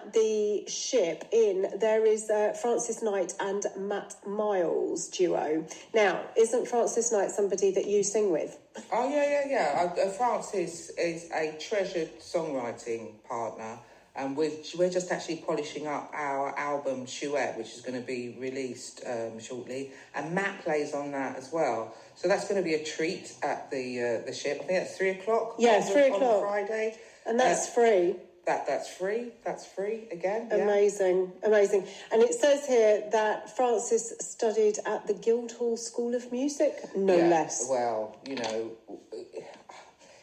at the Ship Inn, there is Francis Knight and Matt Miles duo. Now, isn't Francis Knight somebody that you sing with? Oh, yeah. Francis is a treasured songwriting partner, and we're just actually polishing up our album Chouette, which is going to be released shortly, and Matt plays on that as well. So that's going to be a treat at the Ship. I think that's 3 o'clock. Yeah, 3 o'clock on Friday, and that's free. That's free. That's free again. Yeah. Amazing. And it says here that Francis studied at the Guildhall School of Music, no less. Well,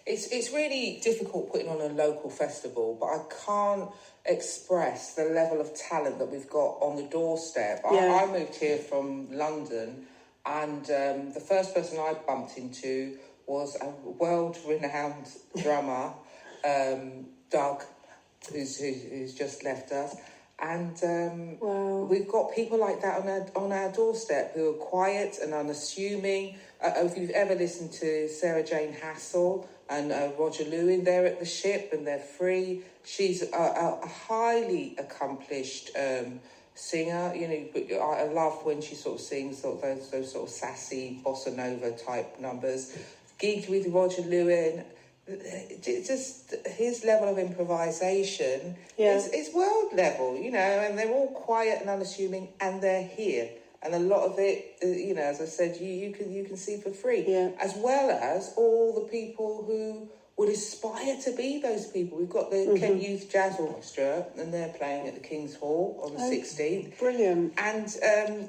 it's really difficult putting on a local festival, but I can't express the level of talent that we've got on the doorstep. Yeah. I moved here from London, and the first person I bumped into was a world-renowned drummer, Doug, who's just left us, and we've got people like that on our doorstep who are quiet and unassuming. If you've ever listened to Sarah Jane Hassel and Roger Lewin, they're at the Ship and they're free. She's a highly accomplished singer. I love when she sort of sings those sort of sassy bossa nova type numbers. Gigged with Roger Lewin. Just his level of improvisation is world level, and they're all quiet and unassuming, and they're here, and a lot of it, as I said, you can see for free, as well as all the people who would aspire to be those people. We've got the Kent Youth Jazz Orchestra, and they're playing at the King's Hall on the 16th. Brilliant. And,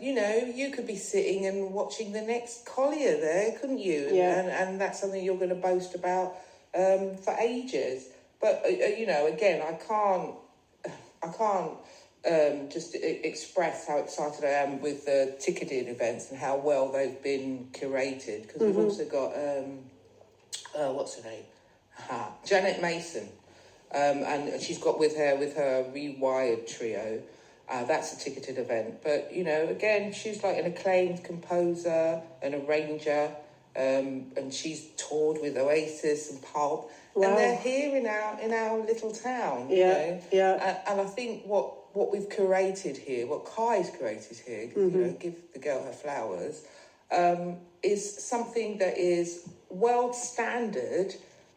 you could be sitting and watching the next Collier there, couldn't you? And that's something you're going to boast about for ages. But again, I can't just express how excited I am with the ticketed events and how well they've been curated, because we've also got what's her name, Janet Mason, and she's got with her Rewired trio. That's a ticketed event, but again, she's like an acclaimed composer, an arranger. And she's toured with Oasis and Pulp, and they're here in our little town. And I think what we've curated here, what Kai's curated here, give the girl her flowers, is something that is world standard,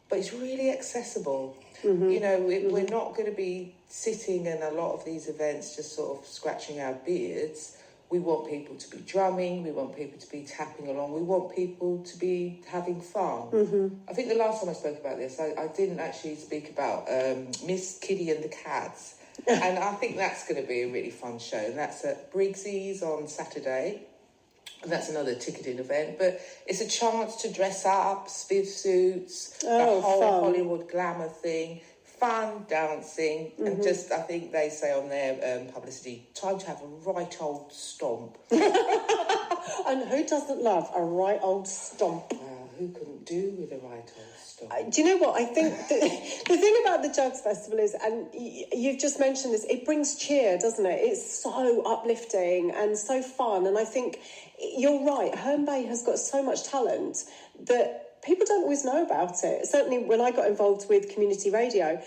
but it's really accessible. We're not going to be sitting in a lot of these events just sort of scratching our beards. We want people to be drumming, we want people to be tapping along, we want people to be having fun. I think the last time I spoke about this, I didn't actually speak about Miss Kitty and the Cats. And I think that's going to be a really fun show. And that's at Briggsy's on Saturday. And that's another ticketed event. But it's a chance to dress up, spiv suits, the whole fun. Hollywood glamour thing. Fun, dancing, and just, I think they say on their publicity, time to have a right old stomp. And who doesn't love a right old stomp? Who couldn't do with a right old stomp? Do you know what? I think the thing about the Jazz Festival is, and you've just mentioned this, it brings cheer, doesn't it? It's so uplifting and so fun. And I think you're right, Herne Bay has got so much talent that people don't always know about it. Certainly when I got involved with community radio,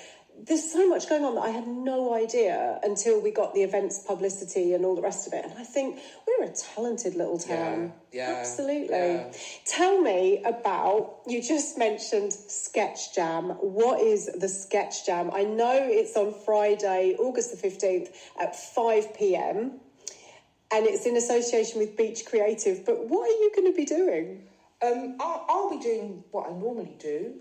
there's so much going on that I had no idea until we got the events publicity and all the rest of it. And I think we're a talented little town. Yeah. Absolutely. Yeah. Tell me about, you just mentioned Sketch Jam. What is the Sketch Jam? I know it's on Friday, August the 15th at 5 p.m. and it's in association with Beach Creative. But what are you going to be doing? I'll be doing what I normally do.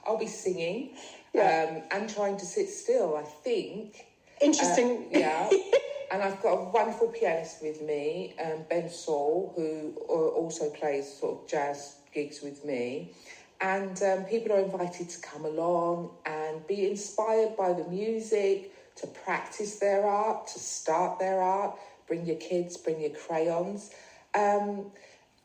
I'll be singing and trying to sit still, I think. Interesting. And I've got a wonderful pianist with me, Ben Saul, who also plays sort of jazz gigs with me. And people are invited to come along and be inspired by the music, to practice their art, to start their art. Bring your kids, bring your crayons.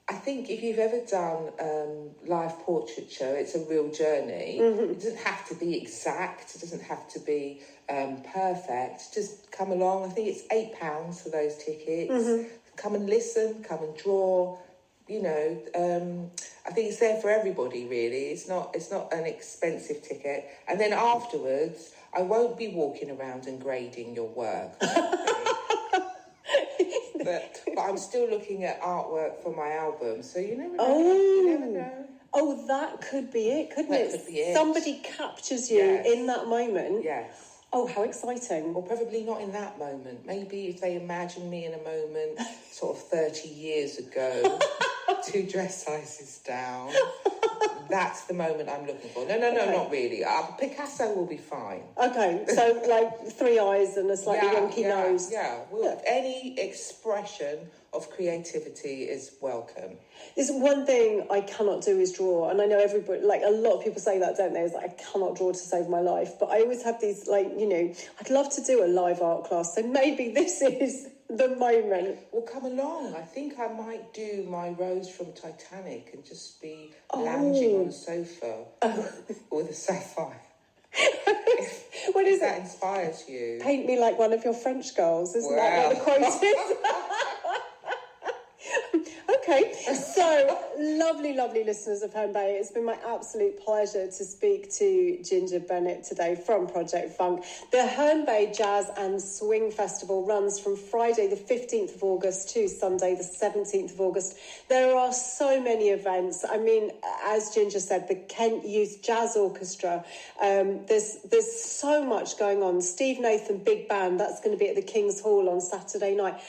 I think if you've ever done live portraiture, it's a real journey. It doesn't have to be exact. It doesn't have to be perfect. Just come along. I think it's £8 for those tickets. Come and listen. Come and draw. I think it's there for everybody. Really, it's not an expensive ticket. And then afterwards, I won't be walking around and grading your work. But I'm still looking at artwork for my album, so you never know. You never know. Oh, that could be it, couldn't it? That could be it. Somebody captures you in that moment. Yes. Oh, how exciting. Or probably not in that moment. Maybe if they imagine me in a moment sort of 30 years ago, 2 dress sizes down. That's the moment I'm looking for. No, not really. Picasso will be fine. Okay, so like 3 eyes and a slightly wonky nose. Yeah, any expression of creativity is welcome. There's one thing I cannot do is draw, and I know everybody, like a lot of people say that, don't they? It's like, I cannot draw to save my life. But I always have these, like, you know, I'd love to do a live art class, so maybe this is the moment. Well, come along. I think I might do my Rose from Titanic and just be lounging on a sofa with a sapphire. What is that inspires you? Paint me like one of your French girls, isn't that what the quote is? Okay, so lovely listeners of Herne Bay. It's been my absolute pleasure to speak to Ginger Bennett today from Project Funk. The Herne Bay Jazz and Swing Festival runs from Friday the 15th of August to Sunday the 17th of August. There are so many events. I mean, as Ginger said, the Kent Youth Jazz Orchestra, there's so much going on. Steve Nathan Big Band, that's going to be at the King's Hall on Saturday night.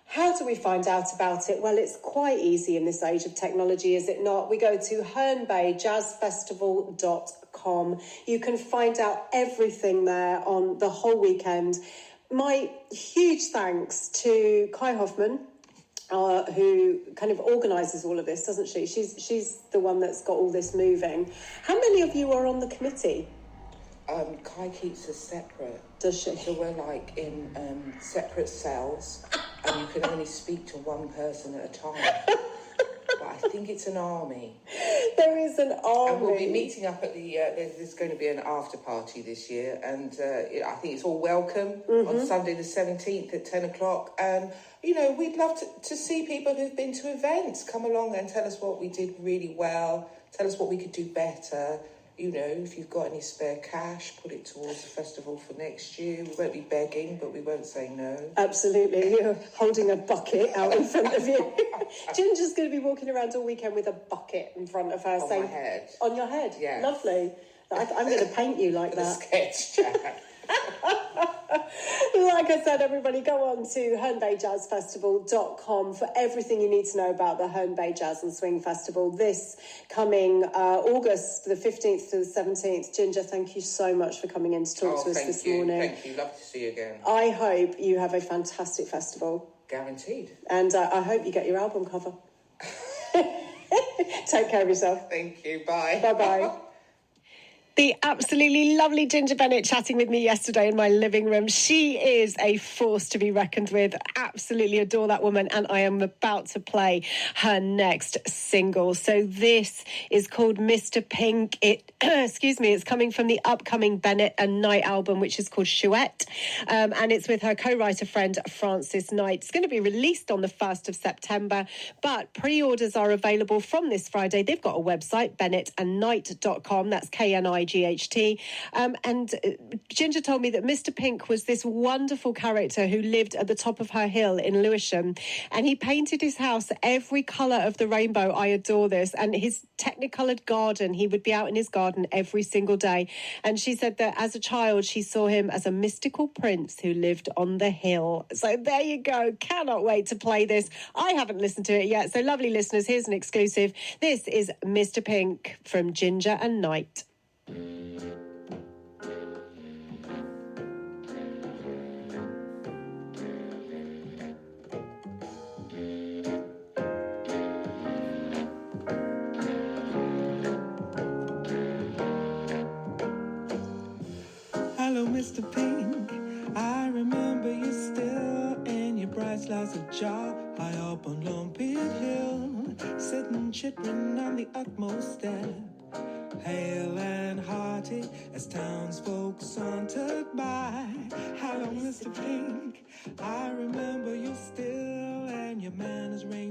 How do we find out about it? Well, it's quite easy in this age of technology, is it not? We go to hernebayjazzfestival.com. You can find out everything there on the whole weekend. My huge thanks to Kai Hoffman, who kind of organises all of this, doesn't she? She's the one that's got all this moving. How many of you are on the committee? Kai keeps us separate. Does she? So we're like in separate cells, and you can only speak to one person at a time. But I think it's an army. There is an army. And we'll be meeting up at the... there's going to be an after party this year, and I think it's all welcome on Sunday the 17th at 10 o'clock. And, you know, we'd love to see people who've been to events come along and tell us what we did really well, tell us what we could do better. You know, if you've got any spare cash, put it towards the festival for next year. We won't be begging, but we won't say no. Absolutely. You're holding a bucket out in front of you. Ginger's going to be walking around all weekend with a bucket in front of her. On my head. On your head? Yeah. Lovely. I'm going to paint you like that. A sketch, Jack. Like I said, everybody, go on to hernebayjazzfestival.com for everything you need to know about the Herne Bay Jazz and Swing Festival this coming August the 15th to the 17th. Ginger, thank you so much for coming in to talk to us this morning. Thank you. Love to see you again. I hope you have a fantastic festival. Guaranteed. And I hope you get your album cover. Take care of yourself. Thank you. Bye. Bye-bye. The absolutely lovely Ginger Bennett chatting with me yesterday in my living room. She is a force to be reckoned with. Absolutely adore that woman. And I am about to play her next single. So this is called Mr. Pink. It's coming from the upcoming Bennett and Knight album, which is called Chouette. And it's with her co-writer friend, Frances Knight. It's going to be released on the 1st of September. But pre-orders are available from this Friday. They've got a website, bennettandknight.com. That's KNIGHT. And Ginger told me that Mr. Pink was this wonderful character who lived at the top of her hill in Lewisham, and he painted his house every colour of the rainbow. I adore this. And his technicoloured garden, he would be out in his garden every single day. And she said that as a child, she saw him as a mystical prince who lived on the hill. So there you go. Cannot wait to play this. I haven't listened to it yet. So lovely listeners, here's an exclusive. This is Mr. Pink from Ginger and Knight. Hello, Mr. Pink. I remember you still in your bright slice of jar high up on Lumpy Hill, sitting chittering on the utmost step, hale and hearty as townsfolk sauntered by. Hello, Mr. Pink. I remember you still and your manners ring